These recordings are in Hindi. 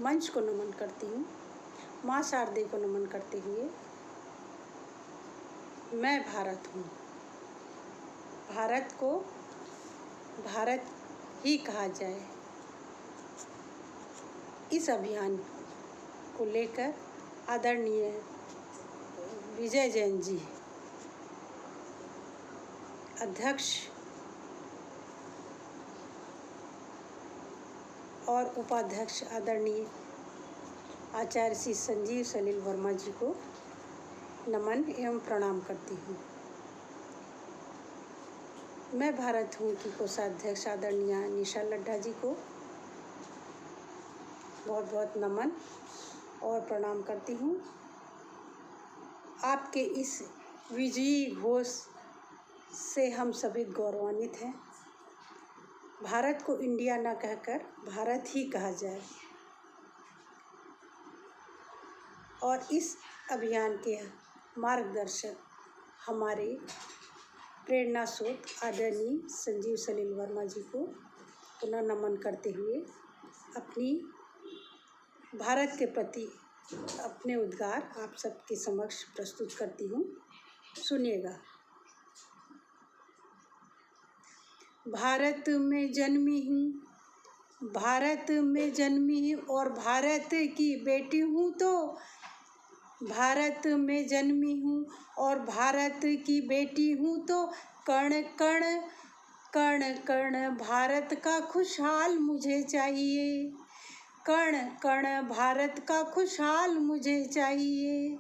मंच को नमन करती हूँ। माँ शारदे को नमन करते हुए मैं भारत हूँ। भारत को भारत ही कहा जाए, इस अभियान को लेकर आदरणीय विजय जैन जी अध्यक्ष और उपाध्यक्ष आदरणीय आचार्य श्री संजीव सलील वर्मा जी को नमन एवं प्रणाम करती हूँ। मैं भारत हूँ की कोषाध्यक्ष आदरणीय निशा लड्ढा जी को बहुत बहुत नमन और प्रणाम करती हूँ। आपके इस विजयी घोष से हम सभी गौरवान्वित हैं। भारत को इंडिया न कहकर भारत ही कहा जाए और इस अभियान के मार्गदर्शक हमारे प्रेरणा स्रोत आदरणीय संजीव सलील वर्मा जी को पुनः नमन करते हुए अपनी भारत के प्रति अपने उद्गार आप सबके समक्ष प्रस्तुत करती हूँ। सुनिएगा। भारत में जन्मी हूँ, भारत में जन्मी हूँ और भारत की बेटी हूँ तो भारत में जन्मी हूँ और भारत की बेटी हूँ तो कण कण कण कण भारत का खुशहाल मुझे चाहिए, कण कण भारत का खुशहाल मुझे चाहिए।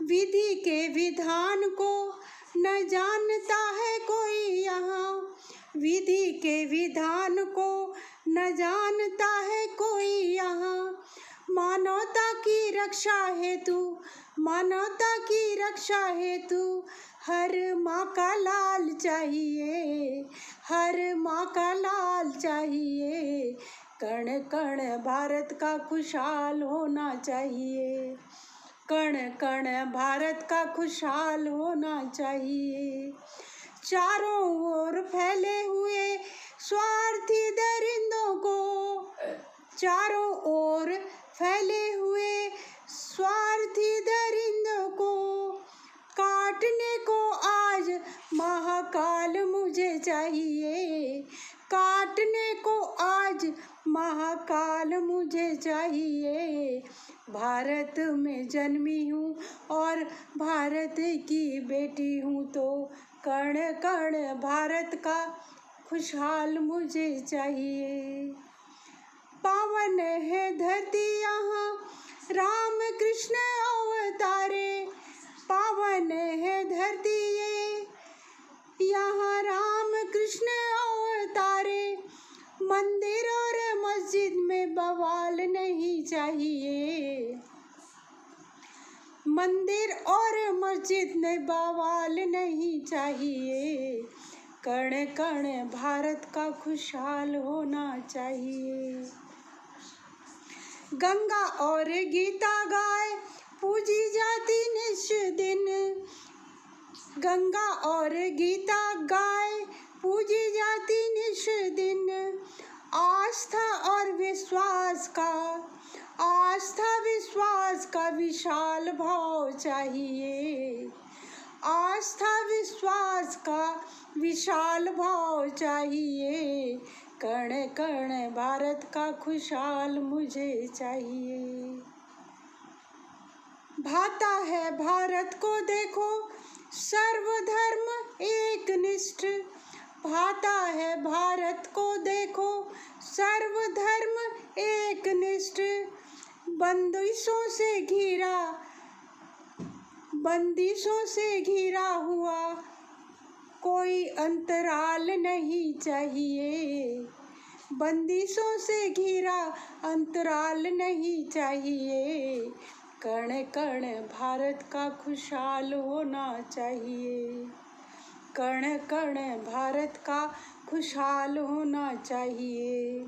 विधि के विधान को न जानता है कोई यहाँ, विधि के विधान को न जानता है कोई यहाँ। मानवता की रक्षा हेतु, मानवता की रक्षा हेतु हर माँ का लाल चाहिए, हर माँ का लाल चाहिए। कण कण भारत का खुशहाल होना चाहिए, कण कण भारत का खुशहाल होना चाहिए। चारों ओर फैले हुए स्वार्थी दरिंदों को, चारों ओर फैले हुए स्वार्थी दरिंदों को काटने को आज महाकाल मुझे चाहिए, काटने को आज महाकाल मुझे चाहिए। भारत में जन्मी हूँ और भारत की बेटी हूँ तो कण कण भारत का खुशहाल मुझे चाहिए। पावन है धरती यहाँ राम कृष्ण अवतारे, पावन है धरती ये यहाँ राम कृष्ण अवतारे। मंदिर और मस्जिद में बवाल नहीं चाहिए, मंदिर और मस्जिद में बवाल नहीं चाहिए। कण कण भारत का खुशहाल होना चाहिए। गंगा और गीता गाय पूजी जाती निश दिन, गंगा और गीता गाय पूजी जाती निश दिन। आस्था और विश्वास का, आस्था विश्वास का विशाल भाव चाहिए, आस्था विश्वास का विशाल भाव चाहिए। कण कण भारत का खुशहाल मुझे चाहिए। भाता है भारत को देखो सर्वधर्म एक निष्ठ, भाता है भारत को देखो सर्वधर्म एक निष्ठ। बंदिशों से घिरा, बंदिशों से घिरा हुआ कोई अंतराल नहीं चाहिए, बंदिशों से घिरा अंतराल नहीं चाहिए। कण कण भारत का खुशहाल होना चाहिए, कण कण भारत का खुशहाल होना चाहिए।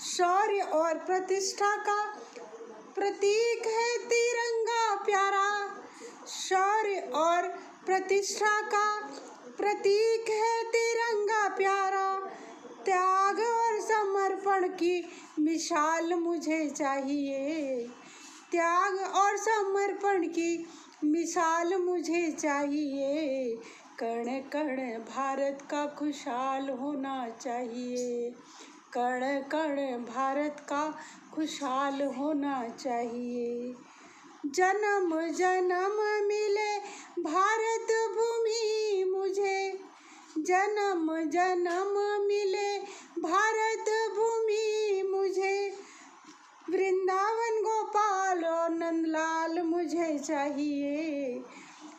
शौर्य और प्रतिष्ठा का प्रतीक है तिरंगा प्यारा, शौर्य और प्रतिष्ठा का प्रतीक है तिरंगा प्यारा। त्याग और समर्पण समर्पण की मिसाल मुझे चाहिए, त्याग और समर्पण की मिसाल मुझे चाहिए, कण कण भारत का खुशहाल होना चाहिए, कण कण भारत का खुशहाल होना चाहिए। जन्म जन्म मिले भारत भूमि मुझे, जन्म जन्म मिले भारत भूमि मुझे, वृंदावन गोपाल और नंदलाल मुझे चाहिए,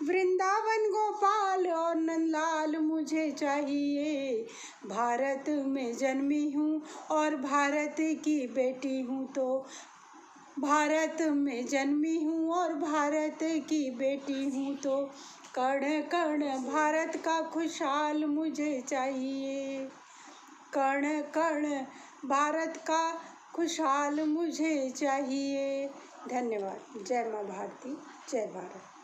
वृंदावन गोपाल और नंदलाल मुझे चाहिए। भारत में जन्मी हूँ और भारत की बेटी हूँ, तो भारत में जन्मी हूँ और भारत की बेटी हूँ, तो कण कण भारत का खुशहाल मुझे चाहिए, कण कण भारत का खुशहाल मुझे चाहिए। धन्यवाद। जय माँ भारती, जय भारत।